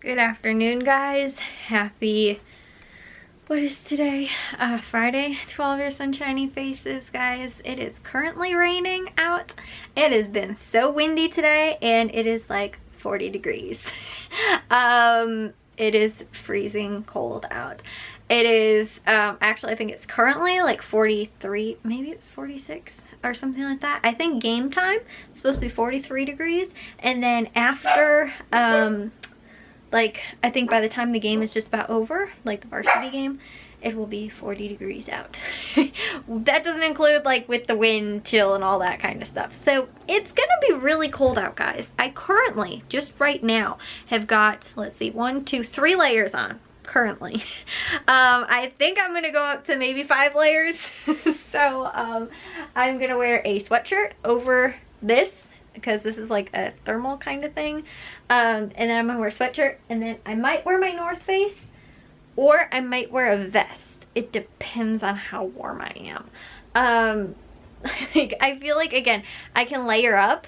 Good afternoon, guys. Happy, what is today? Friday. 12 your sunshiny faces, guys. It is currently raining out. It has been so windy today and it is like 40 degrees. It is freezing cold out. It is, actually I think it's currently like 43, maybe it's 46 or something like that. I think game time is supposed to be 43 degrees, and then after, like, I think by the time the game is just about over, like the varsity game, it will be 40 degrees out. That doesn't include like with the wind chill and all that kind of stuff. So it's gonna be really cold out, guys. I currently, just right now, have got, let's see, 1, 2, 3 layers on currently. I think I'm gonna go up to maybe 5 layers. So I'm gonna wear a sweatshirt over this, because this is like a thermal kind of thing, and then I'm gonna wear a sweatshirt, and then I might wear my North Face, or I might wear a vest. It depends on how warm I am. Like, I feel like, again, I can layer up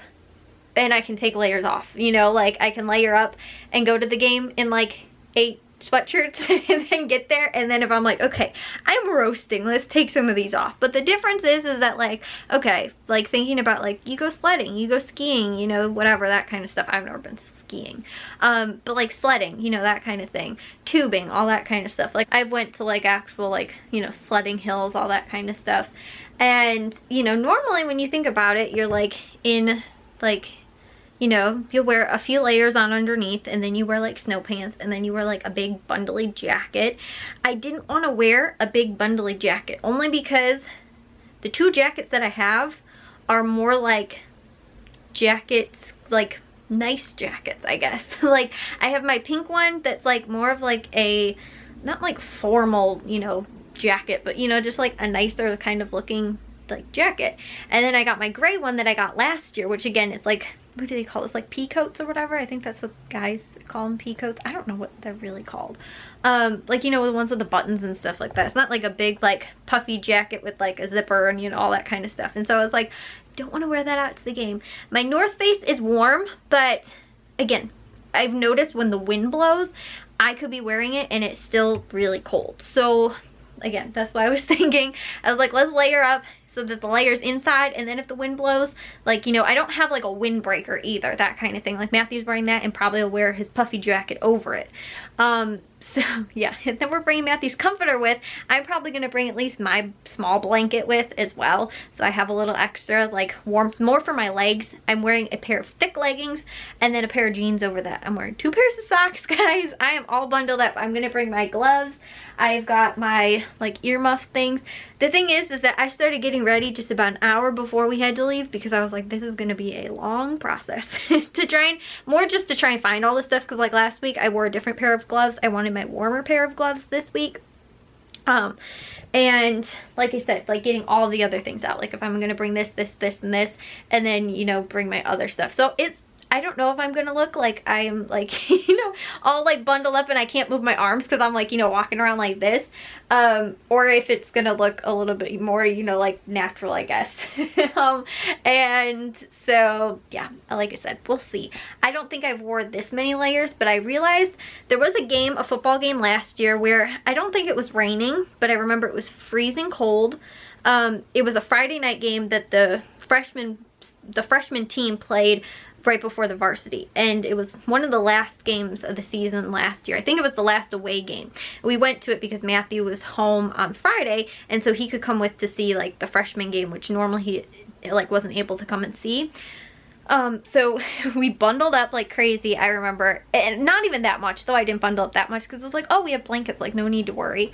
and I can take layers off, you know, like I can layer up and go to the game in like 8 sweatshirts and then get there, and then if I'm like, okay, I'm roasting, let's take some of these off. But the difference is that, like, okay, like thinking about, like, you go sledding, you go skiing, you know, whatever, that kind of stuff. I've never been skiing, but like sledding, you know, that kind of thing, tubing, all that kind of stuff. Like, I went to like actual, like, you know, sledding hills, all that kind of stuff. And, you know, normally when you think about it, you're like in, like, you know, you'll wear a few layers on underneath, and then you wear like snow pants, and then you wear like a big bundly jacket. I didn't want to wear a big bundly jacket, only because the 2 jackets that I have are more like jackets, like nice jackets, I guess. Like, I have my pink one that's like more of like a, not like formal, you know, jacket, but you know, just like a nicer kind of looking like jacket. And then I got my gray one that I got last year, which again, it's like, what do they call this, like pea coats or whatever? I think that's what guys call them, pea coats. I don't know what they're really called. Like, you know, the ones with the buttons and stuff like that. It's not like a big like puffy jacket with like a zipper and, you know, all that kind of stuff. And so I was like, don't want to wear that out to the game. My North Face is warm, but again, I've noticed when the wind blows, I could be wearing it and it's still really cold. So again, that's why I was thinking, I was like, let's layer up so that the layer's inside, and then if the wind blows, like, you know, I don't have like a windbreaker either, that kind of thing. Like, Matthew's wearing that and probably will wear his puffy jacket over it. So yeah, and then we're bringing Matthew's comforter with. I'm probably gonna bring at least my small blanket with as well, so I have a little extra like warmth, more for my legs. I'm wearing a pair of thick leggings and then a pair of jeans over that. I'm wearing 2 pairs of socks, guys. I am all bundled up. I'm gonna bring my gloves. I've got my like earmuff things. The thing is that I started getting ready just about an hour before we had to leave, because I was like, this is gonna be a long process to try and, more just to try and find all this stuff, because like last week I wore a different pair of gloves. I wanted my warmer pair of gloves this week. And like I said, like getting all the other things out, like if I'm gonna bring this, and this, and then, you know, bring my other stuff. So it's, I don't know if I'm gonna look like I'm like, you know, all like bundled up and I can't move my arms because I'm like, you know, walking around like this, or if it's gonna look a little bit more, you know, like natural, I guess. And so yeah, like I said, we'll see. I don't think I've wore this many layers, but I realized there was a game, a football game last year where I don't think it was raining, but I remember it was freezing cold. It was a Friday night game that the freshman team played right before the varsity, and it was one of the last games of the season last year. I think it was the last away game. We went to it because Matthew was home on Friday, and so he could come with to see like the freshman game, which normally he like wasn't able to come and see. So we bundled up like crazy, I remember, and not even that much, though I didn't bundle up that much because it was like, oh, we have blankets, like no need to worry.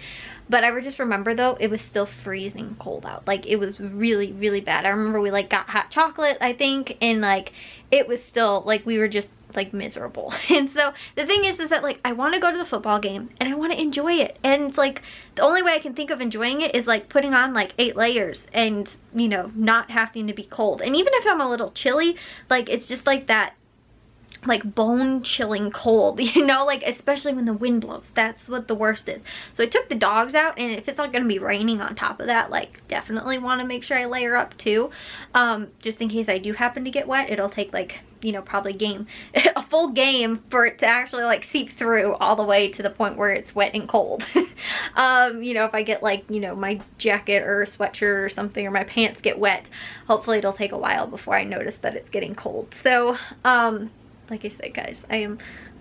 But I just remember though, it was still freezing cold out. Like, it was really, really bad. I remember we like got hot chocolate, I think, and like it was still like, we were just like miserable. And so the thing is that like, I want to go to the football game and I want to enjoy it, and it's like the only way I can think of enjoying it is like putting on like 8 layers and, you know, not having to be cold. And even if I'm a little chilly, like it's just like that like bone chilling cold, you know, like especially when the wind blows. That's what the worst is. So I took the dogs out, and if it's not gonna be raining on top of that, like definitely want to make sure I layer up too, just in case I do happen to get wet. It'll take like you know, probably game, a full game for it to actually like seep through all the way to the point where it's wet and cold. You know, if I get like, you know, my jacket or sweatshirt or something, or my pants get wet, hopefully it'll take a while before I notice that it's getting cold. So, like I said, guys, I am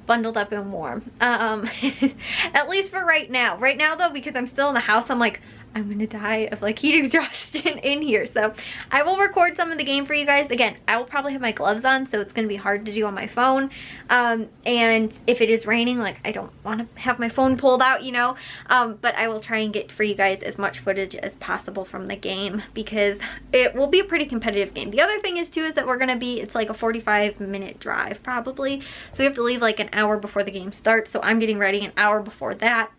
bundled up and warm. At least for right now. Right now though, because I'm still in the house, I'm like, I'm gonna die of like heat exhaustion in here. So I will record some of the game for you guys. Again, I will probably have my gloves on, so it's gonna be hard to do on my phone. And if it is raining, like I don't want to have my phone pulled out, you know. But I will try and get for you guys as much footage as possible from the game, because it will be a pretty competitive game. The other thing is too is that we're gonna be, it's like a 45-minute drive probably. So we have to leave like an hour before the game starts. So I'm getting ready an hour before that,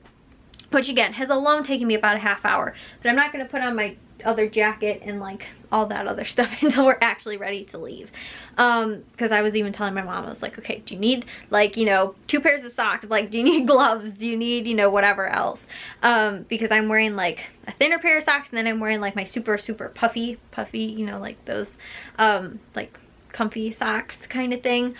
which again has alone taken me about a half hour. But I'm not going to put on my other jacket and like all that other stuff until we're actually ready to leave. Because I was even telling my mom, I was like, okay, do you need like, you know, 2 pairs of socks? Like, do you need gloves? Do you need, you know, whatever else? Because I'm wearing like a thinner pair of socks, and then I'm wearing like my super puffy, you know, like those like comfy socks kind of thing.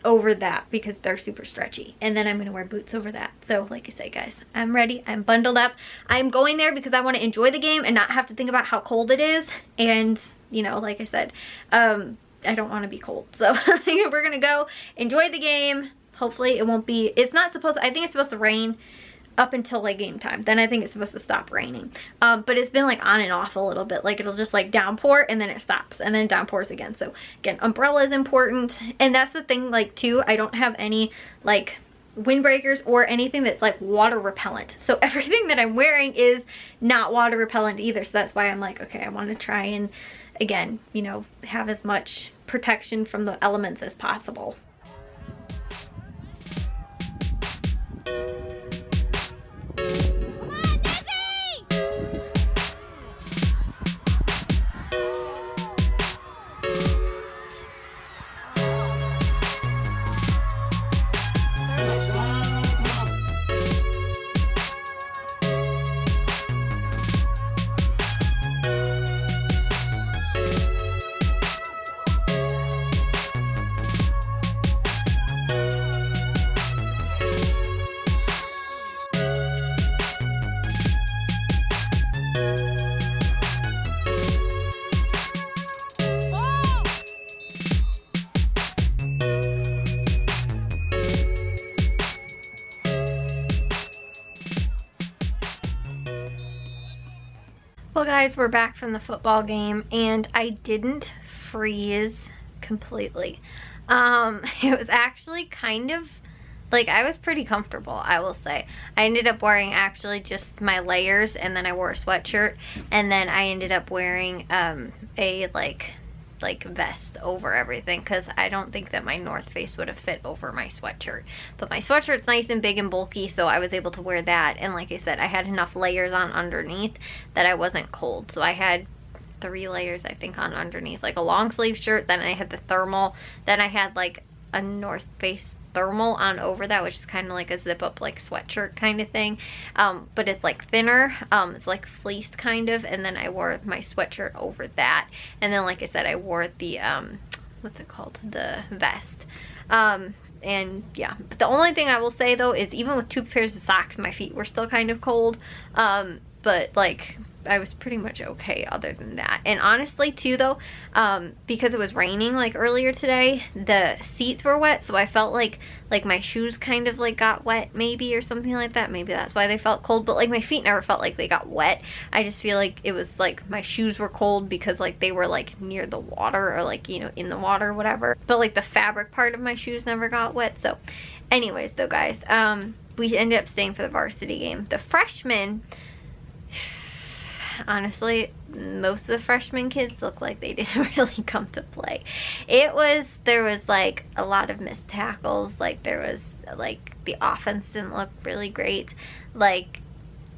Over that, because they're super stretchy, and then I'm gonna wear boots over that. So like I say, guys, I'm ready, I'm bundled up. I'm going there because I want to enjoy the game and not have to think about how cold it is. And you know, like I said, I don't want to be cold, so we're gonna go enjoy the game. Hopefully it won't be, it's not supposed to, I think it's supposed to rain up until like game time, then I think it's supposed to stop raining. But it's been like on and off a little bit, like it'll just like downpour and then it stops and then it downpours again. So again, umbrella is important. And that's the thing, like too, I don't have any like windbreakers or anything that's like water repellent, so everything that I'm wearing is not water repellent either. So that's why I'm like, okay, I want to try and again, you know, have as much protection from the elements as possible. Well guys, we're back from the football game, and I didn't freeze completely. It was actually kind of like, I was pretty comfortable, I will say. I ended up wearing actually just my layers, and then I wore a sweatshirt, and then I ended up wearing a like vest over everything, because I don't think that my North Face would have fit over my sweatshirt. But my sweatshirt's nice and big and bulky, so I was able to wear that. And like I said, I had enough layers on underneath that I wasn't cold. So I had 3 layers, I think, on underneath, like a long sleeve shirt, then I had the thermal, then I had like a North Face thermal on over that, which is kind of like a zip up like sweatshirt kind of thing, but it's like thinner, it's like fleece kind of. And then I wore my sweatshirt over that, and then like I said, I wore the what's it called, the vest. And yeah, but the only thing I will say though is, even with 2 pairs of socks, my feet were still kind of cold. But like, I was pretty much okay other than that. And honestly too though, because it was raining like earlier today, the seats were wet, so I felt like my shoes kind of like got wet maybe, or something like that. Maybe that's why they felt cold, but like my feet never felt like they got wet. I just feel like it was like my shoes were cold because like they were like near the water, or like, you know, in the water or whatever. But like the fabric part of my shoes never got wet. So anyways though guys, we ended up staying for the varsity game. The freshmen, honestly, most of the freshman kids look like they didn't really come to play. There was like a lot of missed tackles, like there was like the offense didn't look really great, like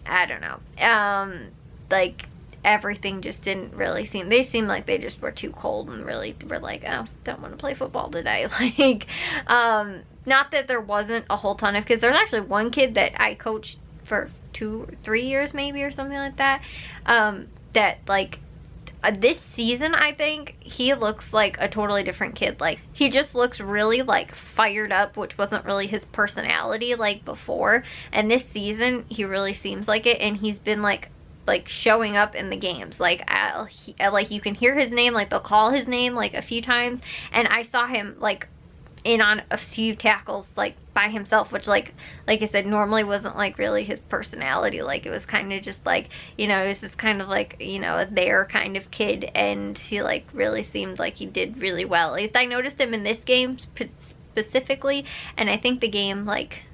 I don't know, like everything just didn't really seem, they seemed like they just were too cold and really were like, oh, don't want to play football today. Like not that there wasn't a whole ton of kids. There's actually one kid that I coached for 2 or 3 years maybe, or something like that, that like this season, I think he looks like a totally different kid. Like, he just looks really like fired up, which wasn't really his personality like before. And this season, he really seems like it, and he's been like showing up in the games. Like, like you can hear his name, like they'll call his name like a few times, and I saw him like in on a few tackles like by himself, which like I said, normally wasn't like really his personality. Like, it was kind of just like, you know, he was just kind of like, you know, a there kind of kid, and he like really seemed like he did really well. At least I noticed him in this game specifically, and I think the game, like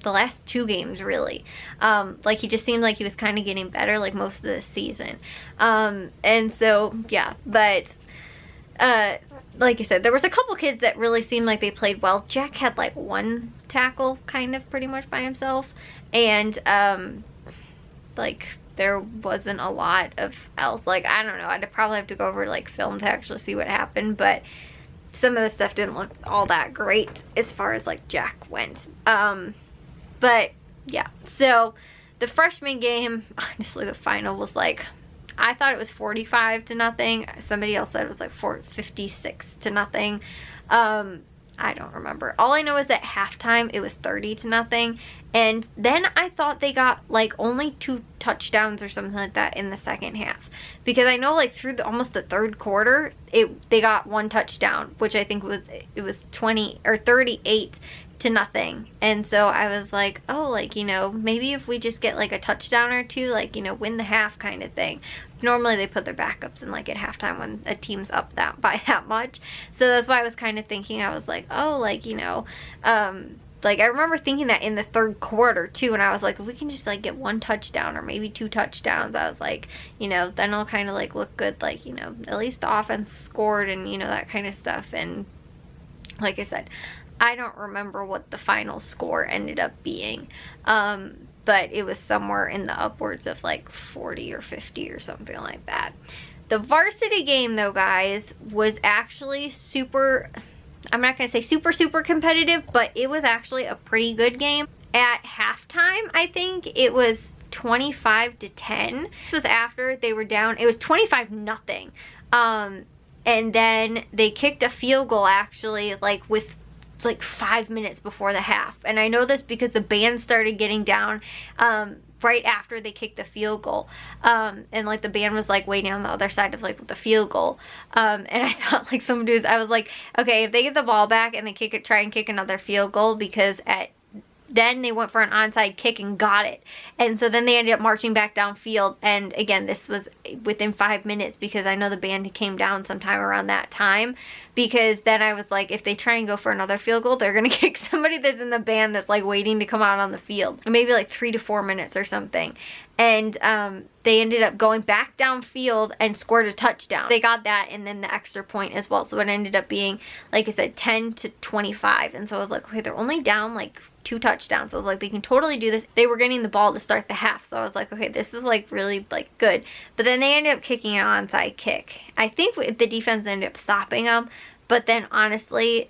the last 2 games really, like he just seemed like he was kind of getting better like most of the season. And so yeah, but like I said, there was a couple kids that really seemed like they played well. Jack had like 1 tackle kind of pretty much by himself, and like there wasn't a lot of else. Like, I don't know, I'd probably have to go over like film to actually see what happened, but some of the stuff didn't look all that great as far as like Jack went. But yeah, so the freshman game, honestly the final was like, I thought it was 45-0. Somebody else said it was like 56-0. I don't remember. All I know is at halftime it was 30-0. And then I thought they got like only 2 touchdowns or something like that in the second half. Because I know like through almost the third quarter, they got 1 touchdown, which I think it was 20 or 38-0. And so I was like, oh, like, you know, maybe if we just get like a touchdown or 2, like, you know, win the half kind of thing. Normally they put their backups in like at halftime when a team's up by that much. So that's why I was kind of thinking, I was like, oh, like, you know, like I remember thinking that in the third quarter too, and I was like, if we can just like get 1 touchdown or maybe 2 touchdowns, I was like, you know, then it'll kind of like look good, like, you know, at least the offense scored and, you know, that kind of stuff. And like I said, I don't remember what the final score ended up being, but it was somewhere in the upwards of like 40 or 50 or something like that. The varsity game though, guys, was actually super, I'm not going to say super competitive, but it was actually a pretty good game. At halftime, I think it was 25-10. This was after they were down, it was 25-0. And then they kicked a field goal actually like with like 5 minutes before the half. And I know this because the band started getting down right after they kicked the field goal, and like the band was like waiting on the other side of like the field goal, and I thought like somebody was, I was like, okay, if they get the ball back and they try and kick another field goal, because then they went for an onside kick and got it. And so then they ended up marching back downfield. And again, this was within 5 minutes, because I know the band came down sometime around that time. Because then I was like, if they try and go for another field goal, they're going to kick somebody that's in the band that's like waiting to come out on the field. Maybe like 3 to 4 minutes or something. And they ended up going back downfield and scored a touchdown. They got that and then the extra point as well. So it ended up being, like I said, 10-25. And so I was like, okay, they're only down like 2 touchdowns. So I was like, they can totally do this. They were getting the ball to start the half. So I was like, okay, this is like really like good. But then they ended up kicking an onside kick. I think the defense ended up stopping them. But then honestly,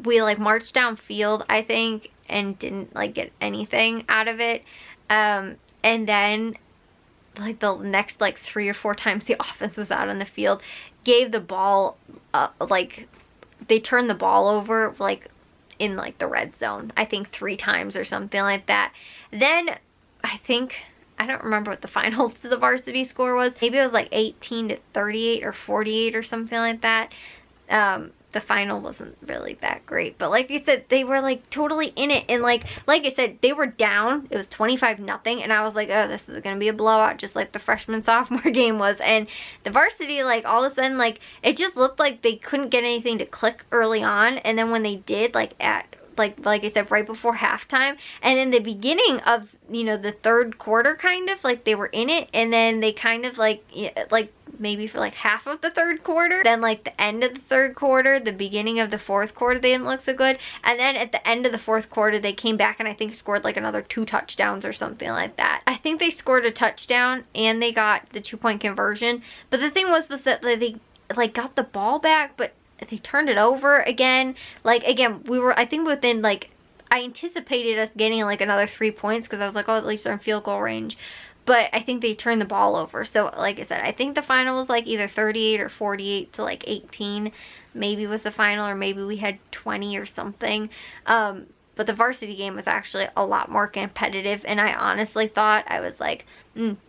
we like marched downfield, I think, and didn't like get anything out of it. And then like the next like 3 or 4 times the offense was out on the field, gave the ball like they turned the ball over like in like the red zone, I think 3 times or something like that. Then I think, I don't remember what the final to the varsity score was. Maybe it was like 18-38 or 48 or something like that. The final wasn't really that great, but like I said, they were like totally in it. And like I said, they were down. It was 25-0, and I was like, oh, this is gonna be a blowout, just like the freshman sophomore game was. And the varsity, like all of a sudden, like it just looked like they couldn't get anything to click early on. And then when they did, like at like I said, right before halftime, and in the beginning of, you know, the third quarter, kind of like they were in it, and then they kind of like maybe for like half of the third quarter, then like the end of the third quarter, the beginning of the fourth quarter, they didn't look so good. And then at the end of the fourth quarter, they came back and I think scored like another 2 touchdowns or something like that. I think they scored a touchdown and they got the 2-point conversion. But the thing was that they like got the ball back, but they turned it over again. Like again, we were, I think within like, I anticipated us getting like another 3 points, because I was like, oh, at least they're in field goal range. but I think they turned the ball over. So like I said, I think the final was like either 38 or 48 to like 18 maybe was the final, or maybe we had 20 or something. But the varsity game was actually a lot more competitive, and I honestly thought, I was like,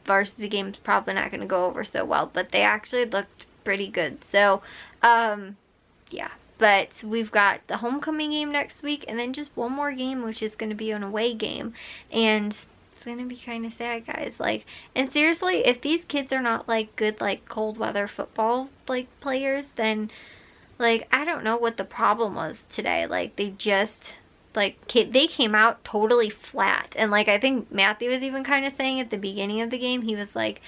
varsity game's probably not going to go over so well, but they actually looked pretty good. So yeah, but we've got the homecoming game next week, and then just one more game, which is going to be an away game, and it's going to be kind of sad, guys. Like, and seriously, if these kids are not like good like cold weather football like players, then like I don't know what the problem was today. Like, they just like they came out totally flat, and like I think Matthew was even kind of saying at the beginning of the game, he was like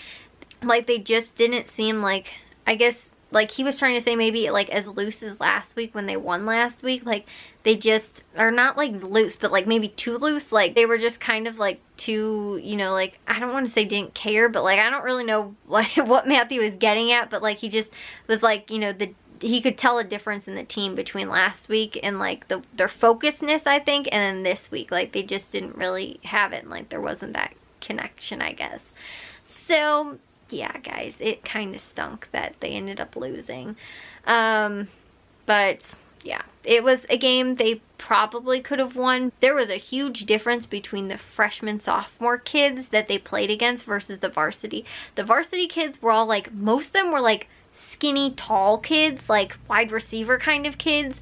they just didn't seem like, I guess like he was trying to say maybe like as loose as last week when they won last week. Like, they just are not like loose, but like maybe too loose. Like, they were just kind of like too, you know, like I don't want to say didn't care, but like I don't really know what Matthew was getting at, but like he just was like, you know, he could tell a difference in the team between last week and like their focusedness, I think, and then this week, like they just didn't really have it, and like there wasn't that connection, I guess. So yeah, guys, it kind of stunk that they ended up losing. But yeah, it was a game they probably could have won. There was a huge difference between the freshman, sophomore kids that they played against versus the varsity. The varsity kids were all like, most of them were like skinny, tall kids, like wide receiver kind of kids,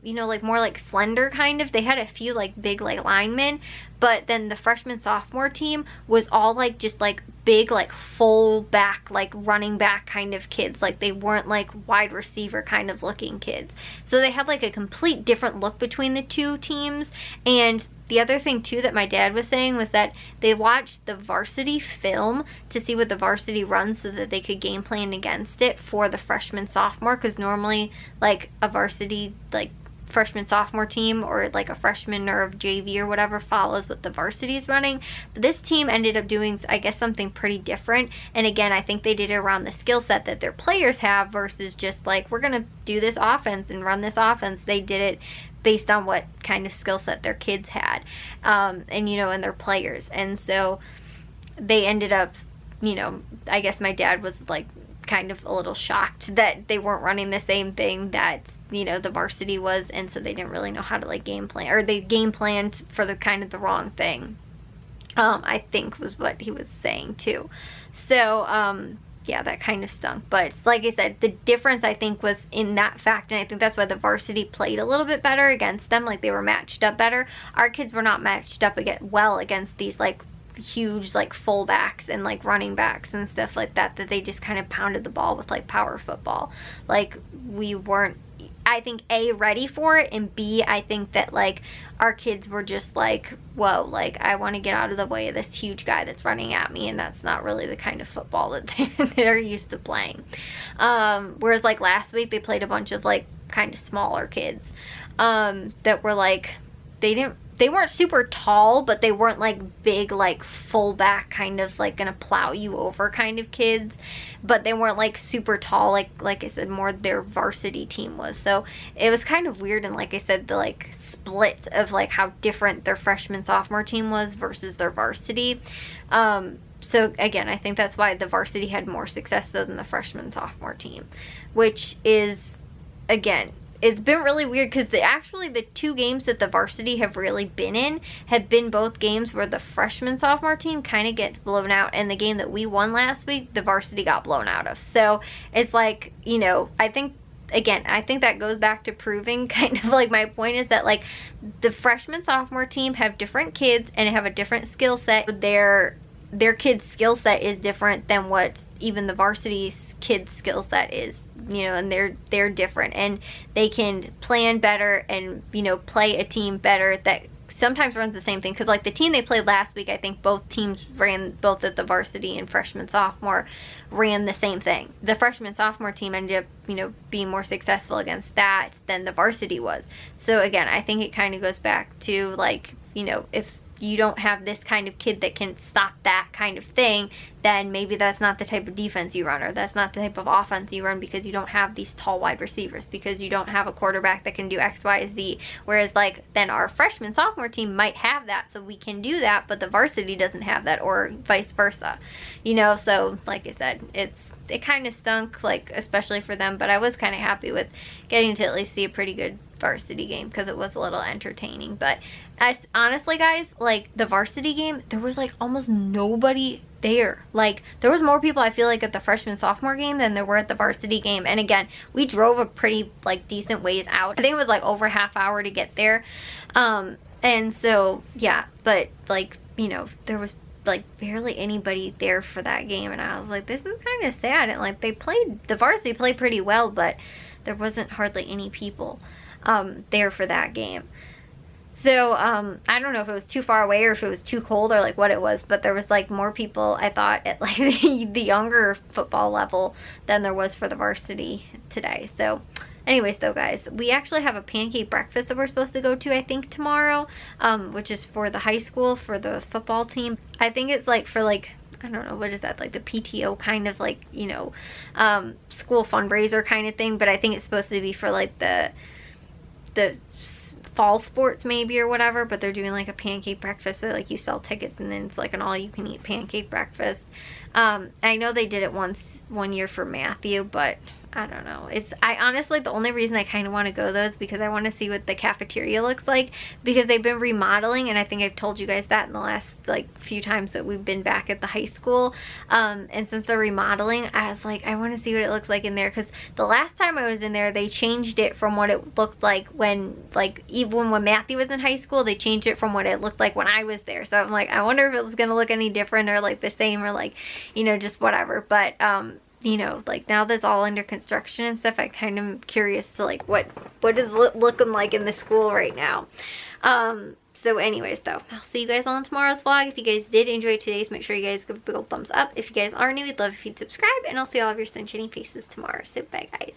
you know, like more like slender kind of. They had a few like big like linemen, but then the freshman, sophomore team was all like just like big like full back, like running back kind of kids. Like, they weren't like wide receiver kind of looking kids. So they had like a complete different look between the two teams. And the other thing too that my dad was saying was that they watched the varsity film to see what the varsity runs so that they could game plan against it for the freshman, sophomore, because normally like a varsity like freshman, sophomore team, or like a freshman or a JV or whatever, follows what the varsity is running. But this team ended up doing, I guess, something pretty different. And again, I think they did it around the skill set that their players have versus just like, we're gonna do this offense and run this offense. They did it based on what kind of skill set their kids had, and you know, and their players. And so they ended up, you know, I guess my dad was like kind of a little shocked that they weren't running the same thing that, you know, the varsity was, and so they didn't really know how to like game plan, or they game planned for the kind of the wrong thing, I think was what he was saying too. So yeah, that kind of stunk. But like I said, the difference I think was in that fact, and I think that's why the varsity played a little bit better against them. Like, they were matched up better. Our kids were not matched up well against these like huge like fullbacks and like running backs and stuff like that they just kind of pounded the ball with like power football. Like, we weren't, I think, A, ready for it, and B, I think that like our kids were just like, whoa, like I want to get out of the way of this huge guy that's running at me, and that's not really the kind of football that they're used to playing. Whereas like last week they played a bunch of like kind of smaller kids that were like, they weren't super tall, but they weren't like big, like fullback kind of like gonna plow you over kind of kids, but they weren't like super tall, like I said, more their varsity team was. So it was kind of weird, and like I said, the like split of like how different their freshman, sophomore team was versus their varsity. So again, I think that's why the varsity had more success though than the freshman, sophomore team, which is, again, it's been really weird because actually the two games that the varsity have really been in have been both games where the freshman, sophomore team kind of gets blown out, and the game that we won last week, the varsity got blown out of. So it's like, you know, I think, again, I think that goes back to proving kind of like my point is that like the freshman, sophomore team have different kids and have a different skill set. Their kids' skill set is different than what even the varsity kids' skill set is, you know, and they're different, and they can plan better and, you know, play a team better that sometimes runs the same thing. Because like the team they played last week, I think both teams ran, both at the varsity and freshman, sophomore, ran the same thing. The freshman, sophomore team ended up, you know, being more successful against that than the varsity was. So again, I think it kind of goes back to like, you know, if you don't have this kind of kid that can stop that kind of thing, then maybe that's not the type of defense you run, or that's not the type of offense you run, because you don't have these tall wide receivers, because you don't have a quarterback that can do X, Y, Z. Whereas like then our freshman sophomore team might have that, so we can do that, but the varsity doesn't have that, or vice versa, you know. So like I said, it kind of stunk, like especially for them, but I was kind of happy with getting to at least see a pretty good varsity game because it was a little entertaining. But honestly guys, like the varsity game, there was like almost nobody there. Like there was more people I feel like at the freshman sophomore game than there were at the varsity game. And again, we drove a pretty like decent ways out. I think it was like over half hour to get there, and so yeah, but like, you know, there was like barely anybody there for that game, and I was like, this is kind of sad. And like the varsity played pretty well, but there wasn't hardly any people there for that game. So I don't know if it was too far away or if it was too cold or like what it was, but there was like more people, I thought, at like the younger football level than there was for the varsity today. So anyways though guys, we actually have a pancake breakfast that we're supposed to go to, I think tomorrow, which is for the high school, for the football team. I think it's like for like, I don't know, what is that, like the PTO kind of like, you know, school fundraiser kind of thing, but I think it's supposed to be for like the fall sports maybe or whatever. But they're doing like a pancake breakfast, so like you sell tickets and then it's like an all-you-can-eat pancake breakfast. I know they did it one year for Matthew, but I don't know. I honestly, the only reason I kind of want to go though is because I want to see what the cafeteria looks like, because they've been remodeling, and I think I've told you guys that in the last like few times that we've been back at the high school. And since they're remodeling, I was like, I want to see what it looks like in there, because the last time I was in there, they changed it from what it looked like when, like, even when Matthew was in high school, they changed it from what it looked like when I was there. So I'm like, I wonder if it was gonna look any different, or like the same, or like, you know, just whatever. But you know, like now that's all under construction and stuff, I kind of am curious to like what is looking like in the school right now. So anyways though, I'll see you guys on tomorrow's vlog. If you guys did enjoy today's, make sure you guys give a big old thumbs up. If you guys are new, we'd love if you'd subscribe, and I'll see all of your sunshiny faces tomorrow. So bye guys.